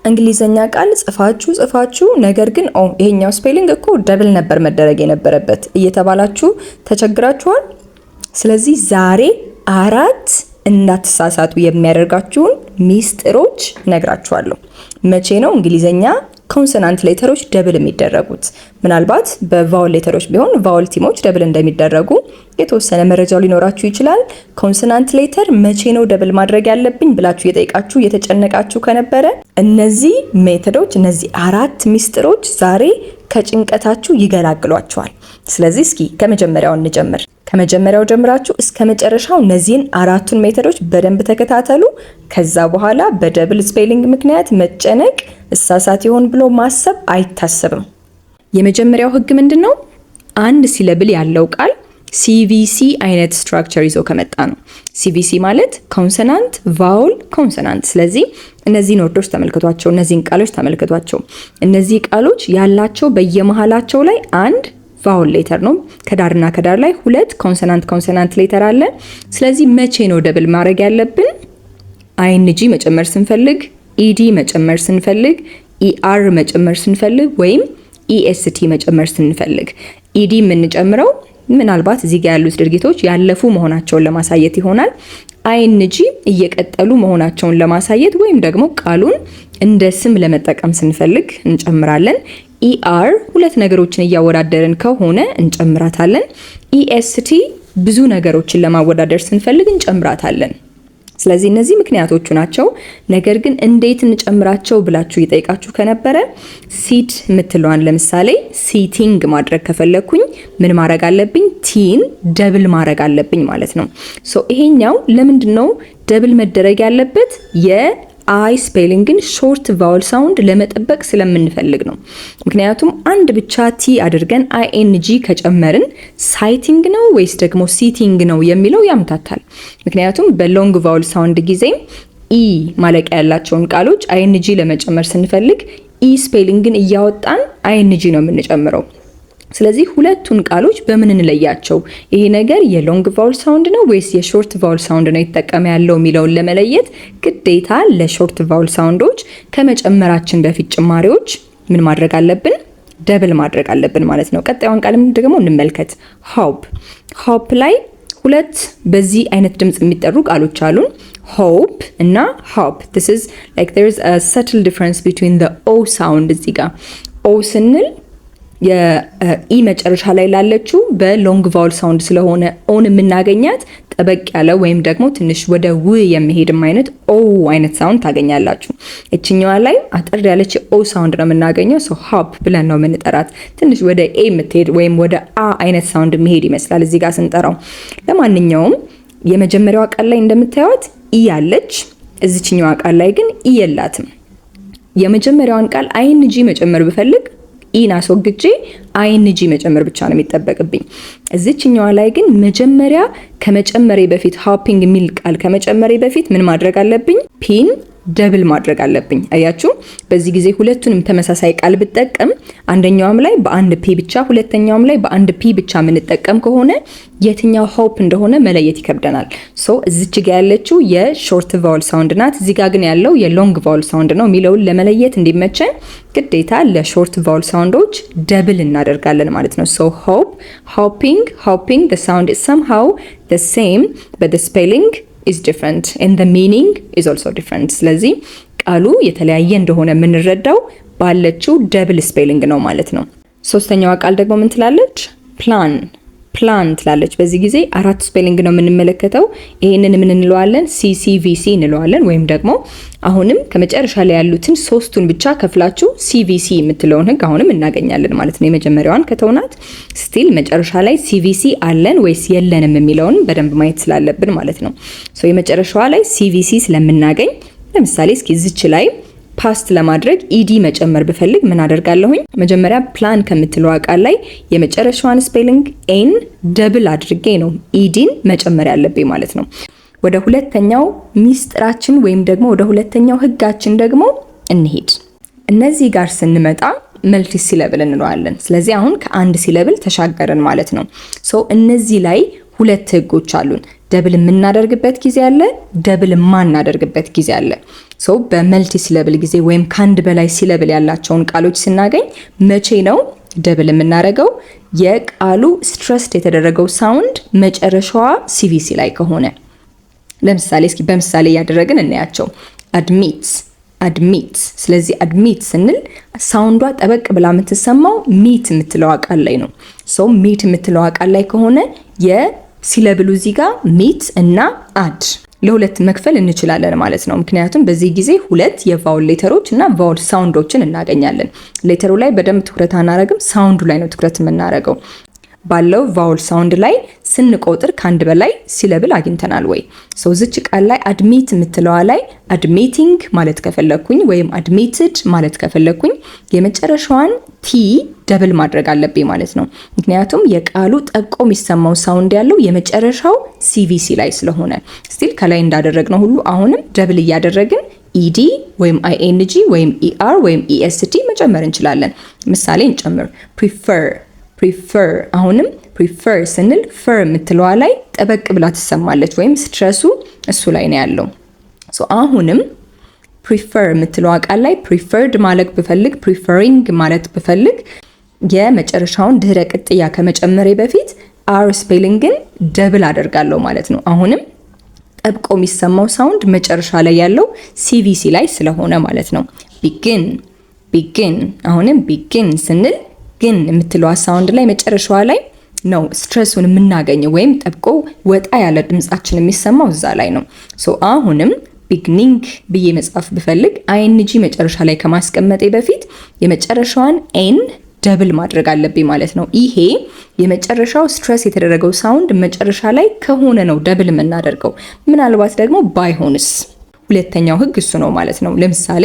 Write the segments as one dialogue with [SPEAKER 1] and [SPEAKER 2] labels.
[SPEAKER 1] እንግሊዘኛ ቃል ጽፋችሁ ነገር ግን ይሄኛው ስፔሊንግ እኮ ደብል ነበር መደረግ የነበረበት እየተባላችሁ ተቸግራችኋል። ስለዚህ ዛሬ 4 እንዳትሳሳቱ የሚያደርጋችሁን ሚስጥሮች ነግራችኋለሁ። መቼ ነው እንግሊዘኛ ኮንሶናንት ሌተሮች ደብል የሚደረጉት? ምናልባት በቫውል ሌተሮች ቢሆን ቫውል ቲሞች ደብል እንደሚደረጉ የተወሰነ መረጃው ሊኖራችሁ ይችላል። ኮንሶናንት ሌተር መቼ ነው ደብል ማድረግ ያለብኝ ብላችሁ እየጠየቃችሁ እየተጨነቃችሁ ከነበረ እነዚህ ሜተዶች፣ እነዚህ 4 ሚስጥሮች ዛሬ ከጭንቀታችሁ ይገላግሏችኋል። ስለዚህ እስኪ ከመጀመሪያው እንጀምር። ከመጀመሪያው ጀምራችሁ እስከ መጨረሻው እነዚህን 4ቱን ሜተዶች በደንብ ተከታተሉ። ከዛ በኋላ በደብል ስፔሊንግ ምክንያት መጨነቅ፣ እሳሳት ይሆን ብሎ ማሰብ አይታሰብም። የመጀመሪያው ህግ ምንድነው? አንድ ሲለብል ያለው ቃል ሲቪሲ አይነት ስትራክቸር ይዞ ከመጣ ነው። ሲቪሲ ማለት ኮንሶናንት ቫውል ኮንሶናንት። ስለዚህ እነዚህን ወርዶች ተመልከቷቸው፣ እነዚህን ቃሎች ተመልከቷቸው። እነዚህ ቃሎች ያላቸው በየመሃላቸው ላይ አንድ ቫውል ሌተር ነው። ከዳርና ከዳር ላይ 2 ኮንሶናንት ሌተር አለ። ስለዚህ መቼ ነው ደብል ማድረግ ያለብን? አይንጂ መጨመር ስንፈልግ፣ ኢዲ መጨመር ስንፈልግ፣ ኢአር መጨመር ስንፈልግ ወይም ኢኤስቲ መጨመር ስንፈልግ። ኢዲ የምንጨምረው ምናልባት እዚህ ጋር ያሉት ድርጊቶች ያለፉ መሆናቸውን ለማሳየት ይሆናል። አይንጂ እየቀጠሉ መሆናቸውን ለማሳየት ወይም ደግሞ ቃሉን እንደ ስም ለመጠቀም ስንፈልግ እንጨምራለን። ኢአር 2 ነገሮችን እያወዳደርን ከሆነ እንጨምራታለን። ኢኤስቲ ብዙ ነገሮችን ለማወዳደር ስንፈልግ እንጨምራታለን። ስለዚህ እነዚህ ምክንያቶቹ ናቸው። ነገር ግን እንዴት እንጨምራቸው ብላችሁ እየጠየቃችሁ ከነበረ ሲት የምትለዋን ለምሳሌ ሲቲንግ ማድረግ ከፈለኩኝ ምን ማድረግ አለብኝ? ቲን ደብል ማድረግ አለብኝ ማለት ነው። ይሄኛው ለምንድነው ደብል መደረግ ያለበት? የአይ ስፔሊንግን ሾርት ቫውል ሳውንድ ለመጠበቅ ስለምንፈልግ ነው። ምክንያቱም አንድ ብቻ ቲ አድርገን አይኤንጂ ከጨመርን ሳይቲንግ ነው ወይስ ደግሞ ሲቲንግ ነው የሚለው ያምታታል። ምክንያቱም በሎንግ ቫውል ሳውንድ ጊዜ ኢ ማለቂያ ያላቸውን ቃሎች አይኤንጂ ለመጨመር ስንፈልግ ኢ ስፔሊንግን እያወጣን አይኤንጂ ነው የምንጨምረው። ስለዚህ ሁለቱን ቃሎች በምን እንለያቸው? ይሄ ነገር የሎንግ ቫውል ሳውንድ ነው ወይስ የሾርት ቫውል ሳውንድ ነው ይተጠቀመ ያለው የሚለውን ለመለየት ግዴታ ለሾርት ቫውል ሳውንዶች ከመጨመራችን በፊት ጭማሪዎች ምን ማድረግ አለብን? ደብል ማድረግ አለብን ማለት ነው። ቀጣዩን ቃልም ደግሞ እንመልከት። ሆፕ ላይ 2 በዚህ አይነት ድምጽ የሚጠሩ ቃሎች አሉን። ሆፕ እና ሆፕ። this is like there is a subtle difference between the o sound እዚህ ጋር o ስንል የኢ መጨረሻ ላይ ላለችው በሎንግ ቫውል ሳውንድ ስለሆነ ኦን የምናገኛት ጠበቅ ያለ ወይም ደግሞ ትንሽ ወደ ው የሚሄድም አይነት ኦ አይነት ሳውንድ ታገኛላችሁ። እችኛዋ ላይ አጠር ያለች ኦ ሳውንድ ነው የምናገኘው። ሆፕ ብለን ነው የምንጠራት። ትንሽ ወደ ኤ የምትሄድ ወይም ወደ አ አይነት ሳውንድ የሚሄድ ይመስላል እዚህ ጋር ስንጠራው። ለማንኛውም የመጀመሪያዋ ቃል ላይ እንደምታዩት ኢ ያለች፣ እዚችኛዋ ቃል ላይ ግን ኢ የላትም። የመጀመሪያዋን ቃል አይንጂ መጨመር ብፈልግ ኢን አስወግጄ አይንጂ መጨመር ብቻ ነው የሚጠበቅብኝ። እዚችኛዋ ላይ ግን መጀመሪያ ከመጨመሬ በፊት ሆፒንግ የሚል ቃል ከመጨመሬ በፊት ምን ማድረግ አለብኝ? ፒን ደብል ማድረግ አለብኝ። አያችሁ፣ በዚህ ጊዜ ሁለቱንም ተመሳሳይ ቃል ብጠቀም አንደኛውም ላይ በአንድ ፒ ብቻ ሁለተኛውም ላይ በአንድ ፒ ብቻ የምንጠቀም ከሆነ የትኛው ሆፕ እንደሆነ መለየት ይከብደናል። እዚች ጋር ያለችው የሾርት ቫውል ሳውንድ ናት፣ እዚህ ጋር ግን ያለው የሎንግ ቫውል ሳውንድ ነው የሚለውን ለመለየት እንዲመቸን ግዴታ ለሾርት ቫውል ሳውንዶች ደብል እናደርጋለን ማለት ነው። ሆፕ፣ ሆፒንግ the sound is somehow the same but the spelling is different and the meaning is also different። ስለዚህ ቃሉ የተለያየ እንደሆነ የምንረዳው ባለችው ደብል ስፔሊንግ ነው ማለት ነው። ሶስተኛዋ ቃል ደግሞ ምን ትላለች? ፕላን ትላለች። በዚህ ጊዜ 4 ስፔሊንግ ነው የምንመለከተው። ይሄንን ምን እንለዋለን? ሲሲቪሲ እንለዋለን። ወይም ደግሞ አሁንም ከመጨረሻ ላይ ያሉትን 3ቱን ብቻ ከፍላችሁ ሲቪሲ የምትለውን ህግ አሁንም እናገኛለን ማለት ነው። የመጀመሪያዋን ከተውናት ስቲል መጨረሻ ላይ ሲቪሲ አለን ወይስ የለንም የሚለውን በደንብ ማየት ስላለብን ማለት ነው። የመጨረሻዋ ላይ ሲቪሲ ስለምናገኝ ለምሳሌ እስኪ እዚች ላይ ፓስት ለማድረግ ኢዲ መጨመር ብፈልግ ምን አደርጋለሁኝ? መጀመሪያ ፕላን ከምትለው ቃል ላይ የመጨረሻዋን ስፔሊንግ ኤን ደብል አድርጌ ነው ኢዲን መጨመር ያለብኝ ማለት ነው። ወደ ሁለተኛው ሚስጥራችን ወይም ደግሞ ወደ ሁለተኛው ህጋችን ደግሞ እንሂድ። እነዚህ ጋር ስንመጣ መልቲ ሲለብል እንለዋለን። ስለዚህ አሁን ከአንድ ሲለብል ተሻገርን ማለት ነው። እነዚህ ላይ 2 ህጎች አሉን። ደብል የምናደርግበት ጊዜ አለ፣ ደብል የማናደርግበት ጊዜ አለ። ሶ በመልቲ ሲለብል ጊዜ ወይም ከአንድ በላይ ሲለብል ያላቸውን ቃሎች ስናገኝ መቼ ነው ደብል የምናደርገው? የቃሉ ስትረስድ የተደረገው ሳውንድ መጨረሻዋ ሲቪሲ ላይ ከሆነ። ለምሳሌ እስኪ በምሳሌ ያደረግን እናያቸው። አድሚት። ስለዚህ አድሚት ስንል ሳውንዷ ጠበቅ ብላ የምትሰማው ሚት የምትለው ቃል ላይ ነው። ሶ ሚት የምትለው ቃል ላይ ከሆነ የሲለብሉ እዚህ ጋር ሚት እና አድ ለሁለት መክፈል እንችላለን ማለት ነው። ምክንያቱም በዚህ ጊዜ ሁለት የቫውል ሌተሮች እና ቫውል ሳውንዶችን እናገኛለን። ሌተሩ ላይ በደንብ ትኩረት አናረግም፣ ሳውንዱ ላይ ነው ትኩረት የምናረገው። ባለው ቫውል ሳውንድ ላይ ስንቆጥር ከአንድ በላይ ሲለብል አግኝተናል ወይ? ዝች ቃል ላይ አድሚት የምትለዋ ላይ አድሚቲንግ ማለት ከፈለኩኝ ወይም አድሚትድ ማለት ከፈለኩኝ የመጨረሻዋን ቲ ደብል ማድረግ አለብኝ ማለት ነው። ምክንያቱም የቃሉ ጠብቆ የሚሰማው ሳውንድ ያለው የመጨረሻው ሲቪሲ ላይ ስለሆነ ስቲል ከላይ እንዳደረግነው ሁሉ አሁንም ደብል እያደረግን ኢዲ ወይም አይኤንጂ ወይም ኢአር ወይም ኢኤስቲ መጨመር እንችላለን። ምሳሌ እንጨምር። ፕሪፈር አሁንም ፕሪፈር ስንል ፈር የምትለዋ ላይ ጠበቅ ብላ ትሰማለች ወይም ስትረሱ እሱ ላይ ነው ያለው። አሁንም ፕሪፈር የምትለዋ ቃል ላይ ፕሪፈርድ ማለት ብፈልግ ፕሪፈሪንግ ማለት ብፈልግ የመጨረሻውን ድህረ ቅጥያ ከመጨመሬ በፊት አር ስፔሊንግን ደብል አደርጋለሁ ማለት ነው። አሁንም ጠብቆ የሚሰማው ሳውንድ መጨረሻ ላይ ያለው ሲቪሲ ላይ ስለሆነ ማለት ነው። ቢግን አሁንም ቢግን ስንል ግን የምትለዋ ሳውንድ ላይ መጨረሻዋ ላይ ነው ስትረሱን የምናገኘው ወይም ጠብቆ ወጣ ያለ ድምጻችን የሚሰማው እዛ ላይ ነው። አሁንም ቢግኒንግ ብዬ መጻፍ ብፈልግ አይኤንጂ መጨረሻ ላይ ከማስቀመጤ በፊት የመጨረሻዋን ኤን ደብል ማድረግ አለብኝ ማለት ነው። ይሄ የመጨረሻው ስትረስ የተደረገው ሳውንድ መጨረሻ ላይ ከሆነ ነው ደብል የምናደርገው። ምናልባት ደግሞ ባይሆንስ? ሁለተኛው ህግ እሱ ነው ማለት ነው። ለምሳሌ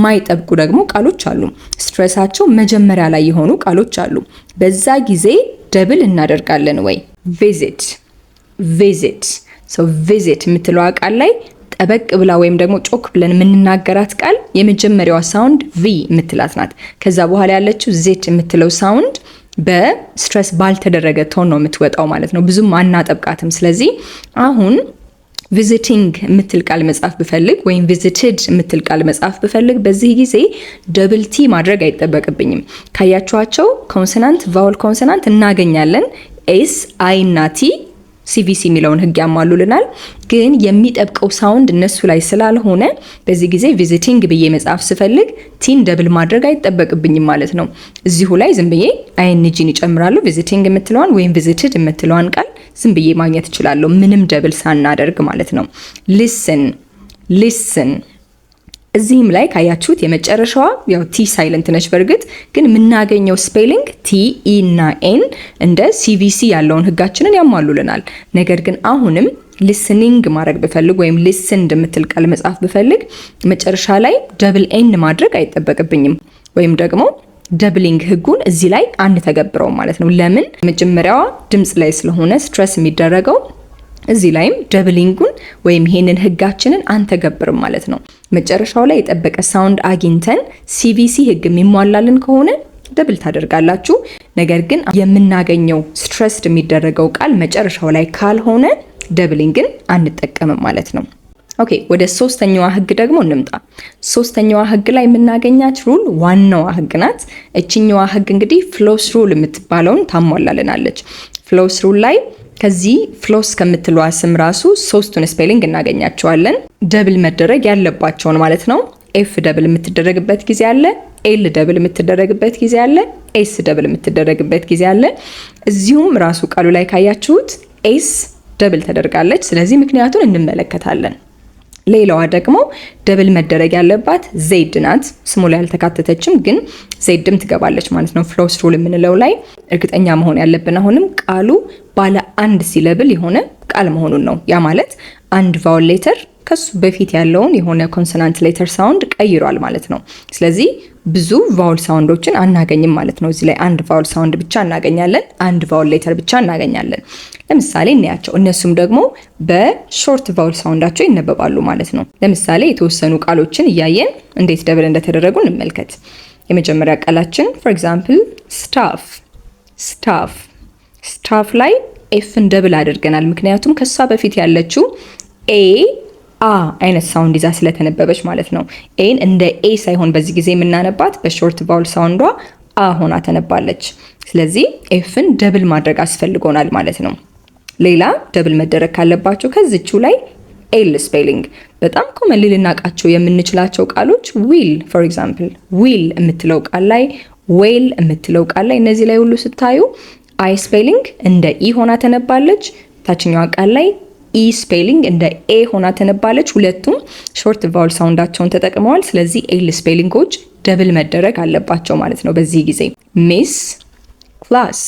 [SPEAKER 1] ማይጠብቁ ደግሞ ቃሎች አሉ። ስትረሳቸው መጀመሪያ ላይ የሆኑ ቃሎች አሉ። በዛ ጊዜ ደብል እናደርጋለን ወይ? ቪዚት የምትለዋ ቃል ላይ ጠበቅ ብላ ወይም ደግሞ ጮክ ብለን የምንናገራት ቃል የመጀመሪያዋ ሳውንድ ቪ የምትላት ናት። ከዛ በኋላ ያለችው ዜት የምትለው ሳውንድ በስትረስ ባልተደረገ ቶን ነው የምትወጣው ማለት ነው። ብዙም አናጠብቃትም። ስለዚህ አሁን ቪዚቲንግ የምትል ቃል መጻፍ ብፈልግ ወይም ቪዚትድ የምትል ቃል መጻፍ ብፈልግ በዚህ ጊዜ ደብል ቲ ማድረግ አይጠበቅብኝም። ካያችኋቸው ኮንሶናንት ቫውል ኮንሶናንት እናገኛለን። ኤስ አይ እና ቲ ሲቪሲ የሚለውን ህግ ያሟሉልናል። ግን የሚጠብቀው ሳውንድ እነሱ ላይ ስላልሆነ በዚህ ጊዜ ቪዚቲንግ ብዬ መጻፍ ስፈልግ ቲን ደብል ማድረግ አይጠበቅብኝም ማለት ነው። እዚሁ ላይ ዝም ብዬ አይኤንጂን ይጨምራለሁ። ቪዚቲንግ የምትለዋን ወይም ቪዚትድ የምትለዋን ቃል ዝም ብዬ ማግኘት እችላለሁ፣ ምንም ደብል ሳናደርግ ማለት ነው። ሊስን እዚህም ላይ ካያችሁት የመጨረሻዋ ያው ቲ ሳይለንት ነች። በእርግጥ ግን የምናገኘው ስፔሊንግ ቲ ኢ እና ኤን እንደ ሲቪሲ ያለውን ህጋችንን ያሟሉልናል። ነገር ግን አሁንም ሊስኒንግ ማድረግ ብፈልግ ወይም ሊስንድ የምትል ቃል መጻፍ ብፈልግ መጨረሻ ላይ ደብል ኤን ማድረግ አይጠበቅብኝም። ወይም ደግሞ ደብሊንግ ህጉን እዚህ ላይ አንተገብረው ማለት ነው። ለምን? መጀመሪያዋ ድምጽ ላይ ስለሆነ ስትረስ የሚደረገው እዚህ ላይም ደብሊንጉን ወይም ይሄንን ህጋችንን አንተገብርም ማለት ነው። መጨረሻው ላይ የጠበቀ ሳውንድ አግኝተን ሲቪሲ ህግ የሚሟላልን ከሆነ ደብል ታደርጋላችሁ። ነገር ግን የምናገኘው ስትረስድ የሚደረገው ቃል መጨረሻው ላይ ካልሆነ ደብሊንግን አንጠቀምም ማለት ነው። ኦኬ፣ ወደ ሶስተኛዋ ህግ ደግሞ እንምጣ። ሶስተኛዋ ህግ ላይ የምናገኛት ሩል ዋናዋ ህግ ናት። እችኛዋ ህግ እንግዲህ ፍሎስ ሩል የምትባለውን ታሟላልናለች። ፍሎስ ሩል ላይ ከዚህ ፍሎስ ከምትለዋ ስም ራሱ ሶስቱን ስፔሊንግ እናገኛቸዋለን። ደብል መደረግ ያለባቸውን ማለት ነው። ኤፍ ደብል የምትደረግበት ጊዜ አለ፣ ኤል ደብል የምትደረግበት ጊዜ አለ፣ ኤስ ደብል የምትደረግበት ጊዜ አለ። እዚሁም ራሱ ቃሉ ላይ ካያችሁት ኤስ ደብል ተደርጋለች። ስለዚህ ምክንያቱን እንመለከታለን። ሌላዋ ደግሞ ደብል መደረግ ያለባት ዜድ ናት። ስሙ ላይ አልተካተተችም፣ ግን ዜድም ትገባለች ማለት ነው። ፍሎስ ሩል የምንለው ላይ እርግጠኛ መሆን ያለብን አሁንም ቃሉ ባለ አንድ ሲለብል የሆነ ቃል መሆኑን ነው። ያ ማለት አንድ ቫውል ሌተር ከሱ በፊት ያለውን የሆነ ኮንሶናንት ሌተር ሳውንድ ቀይሯል ማለት ነው። ስለዚህ ብዙ ቫውል ሳውንዶችን አናገኝም ማለት ነው። እዚህ ላይ አንድ ቫውል ሳውንድ ብቻ እናገኛለን፣ አንድ ቫውል ሌተር ብቻ እናገኛለን። ለምሳሌ እናያቸው። እነሱም ደግሞ በሾርት ቫውል ሳውንዳቸው ይነበባሉ ማለት ነው። ለምሳሌ የተወሰኑ ቃሎችን እያየን እንዴት ደብል እንደተደረጉ እንመልከት። የመጀመሪያ ቃላችን for example ስታፍ ላይ ኤፍን ደብል አድርገናል። ምክንያቱም ከሷ በፊት ያለችው ኤ አ አይነት ሳውንድ ይዛ ስለተነበበች ማለት ነው። ኤን እንደ ኤ ሳይሆን በዚህ ጊዜ የምናነባት በሾርት ቫውል ሳውንዷ አ ሆና ተነባለች። ስለዚህ ኤፍን ደብል ማድረግ አስፈልጎናል ማለት ነው። ሌላ ደብል መደረግ ካለባቸው ከዚችው ላይ ኤል ስፔሊንግ በጣም ኮመንሊ ልናውቃቸው የምንችላቸው ቃሎች ዊል ፎር ኤግዛምፕል ዊል የምትለው ቃል ላይ ዌል የምትለው ቃል ላይ እነዚህ ላይ ሁሉ ስታዩ አይ ስፔሊንግ እንደ ኢ ሆና ተነባለች። ታችኛዋ ቃል ላይ ኢ ስፔሊንግ እንደ ኤ ሆና ተነባለች። ሁለቱም ሾርት ቫውል ሳውንዳቸውን ተጠቅመዋል። ስለዚህ ኤል ስፔሊንጎች ደብል መደረግ አለባቸው ማለት ነው። በዚህ ጊዜ ሚስ፣ ክላስ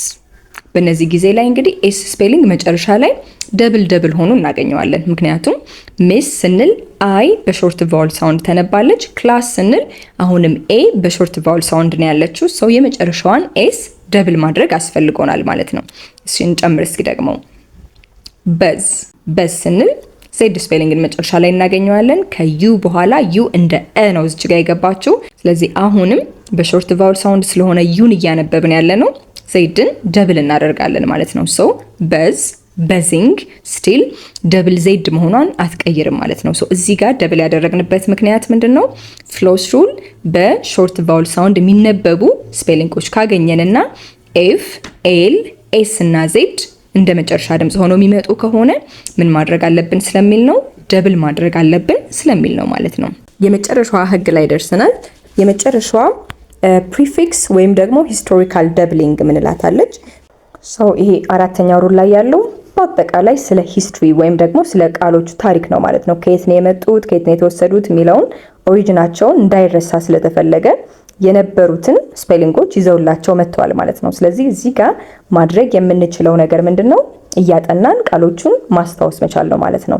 [SPEAKER 1] በእነዚህ ጊዜ ላይ እንግዲህ ኤስ ስፔሊንግ መጨረሻ ላይ ደብል ሆኖ እናገኘዋለን። ምክንያቱም ሚስ ስንል አይ በሾርት ቫውል ሳውንድ ተነባለች። ክላስ ስንል አሁንም ኤ በሾርት ቫውል ሳውንድ ነው ያለችው። ሰው የመጨረሻዋን ኤስ ደብል ማድረግ አስፈልጎናል ማለት ነው። እሺ እንጨምር እስኪ ደግሞ በዝ ስንል ዜድ ስፔሊንግን መጨረሻ ላይ እናገኘዋለን። ከዩ በኋላ ዩ እንደ እ ነው እዚህ ጋር የገባችው። ስለዚህ አሁንም በሾርት ቫውል ሳውንድ ስለሆነ ዩን እያነበብን ያለ ነው። ዜድን ደብል እናደርጋለን ማለት ነው። ሶ በዝ፣ በዚንግ ስቲል ደብል ዜድ መሆኗን አትቀይርም ማለት ነው። ሶ እዚህ ጋር ደብል ያደረግንበት ምክንያት ምንድነው? ፍሎስ ሩል በሾርት ቫውል ሳውንድ የሚነበቡ ስፔሊንጎች ካገኘንና ኤፍ፣ ኤል፣ ኤስ እና ዜድ እንደ መጨረሻ ድምጽ ሆኖ የሚመጡ ከሆነ ምን ማድረግ አለብን ስለሚል ነው። ደብል ማድረግ አለብን ስለሚል ነው ማለት ነው። የመጨረሻዋ ህግ ላይ ደርሰናል። የመጨረሻዋ ፕሪፊክስ ወይም ደግሞ ሂስቶሪካል ደብሊንግ ምንላታለች። ሰው ይሄ አራተኛው ሩል ላይ ያለው በአጠቃላይ ስለ ሂስትሪ ወይም ደግሞ ስለ ቃሎቹ ታሪክ ነው ማለት ነው። ከየት ነው የመጡት፣ ከየት ነው የተወሰዱት የሚለውን ኦሪጂናቸውን እንዳይረሳ ስለተፈለገ የነበሩትን ስፔሊንጎች ይዘውላቸው መጥተዋል ማለት ነው። ስለዚህ እዚህ ጋር ማድረግ የምንችለው ነገር ምንድነው? እያጠናን ቃሎቹን ማስታወስ መቻል ነው ማለት ነው።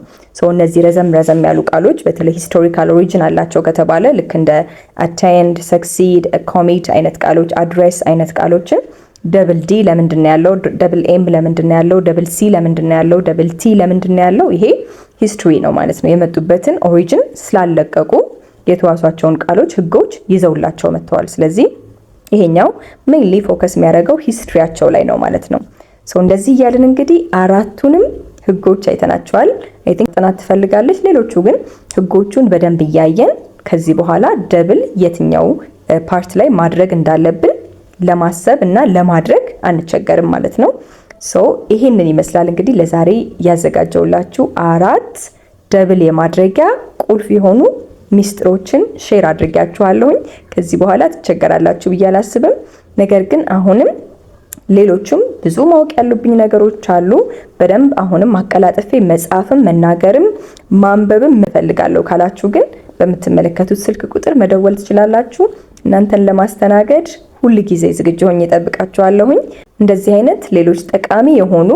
[SPEAKER 1] እነዚህ ረዘም ያሉ ቃሎች በተለይ ሂስቶሪካል ኦሪጂን አላቸው ከተባለ ልክ እንደ አቴንድ፣ ሰክሲድ፣ ኮሚት አይነት ቃሎች፣ አድሬስ አይነት ቃሎችን ደብል ዲ ለምንድን ነው ያለው? ደብል ኤም ለምንድን ነው ያለው? ደብል ሲ ለምንድን ነው ያለው? ደብል ቲ ለምንድን ነው ያለው? ይሄ ሂስትሪ ነው ማለት ነው። የመጡበትን ኦሪጂን ስላለቀቁ የተዋሷቸውን ቃሎች ህጎች ይዘውላቸው መጥተዋል። ስለዚህ ይሄኛው ሜንሊ ፎከስ የሚያደርገው ሂስትሪያቸው ላይ ነው ማለት ነው። እንደዚህ እያልን እንግዲህ አራቱንም ህጎች አይተናቸዋል። አይ ቲንክ ጥናት ትፈልጋለች። ሌሎቹ ግን ህጎቹን በደንብ እያየን ከዚህ በኋላ ደብል የትኛው ፓርት ላይ ማድረግ እንዳለብን ለማሰብ እና ለማድረግ አንቸገርም ማለት ነው። ይሄንን ይመስላል እንግዲህ ለዛሬ ያዘጋጀውላችሁ 4 ደብል የማድረጊያ ቁልፍ የሆኑ ሚስጥሮችን ሼር አድርጋችኋለሁኝ። ከዚህ በኋላ ትቸገራላችሁ ብዬ አላስብም። ነገር ግን አሁንም ሌሎችም ብዙ ማወቅ ያሉብኝ ነገሮች አሉ። በደንብ አሁንም አቀላጥፌ መጻፍም መናገርም ማንበብም እፈልጋለሁ ካላችሁ ግን በምትመለከቱት ስልክ ቁጥር መደወል ትችላላችሁ። እናንተን ለማስተናገድ ሁሉ ጊዜ ዝግጁ ሆኜ እጠብቃችኋለሁኝ። እንደዚህ አይነት ሌሎች ጠቃሚ የሆኑ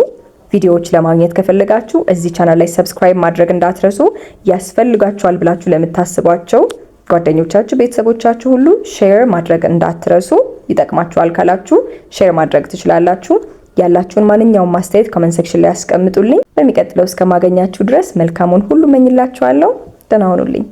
[SPEAKER 1] ቪዲዮዎች ለማግኘት ከፈለጋችሁ እዚህ ቻናል ላይ ሰብስክራይብ ማድረግ እንዳትረሱ። ያስፈልጋችኋል ብላችሁ ለምታስቧቸው ጓደኞቻችሁ፣ ቤተሰቦቻችሁ ሁሉ ሼር ማድረግ እንዳትረሱ። ይጠቅማችኋል ካላችሁ ሼር ማድረግ ትችላላችሁ። ያላችሁን ማንኛውም ማስተያየት ኮሜንት ሴክሽን ላይ ያስቀምጡልኝ። በሚቀጥለው እስከማገኛችሁ ድረስ መልካሙን ሁሉ መኝላችኋለሁ። ደህና ሁኑልኝ።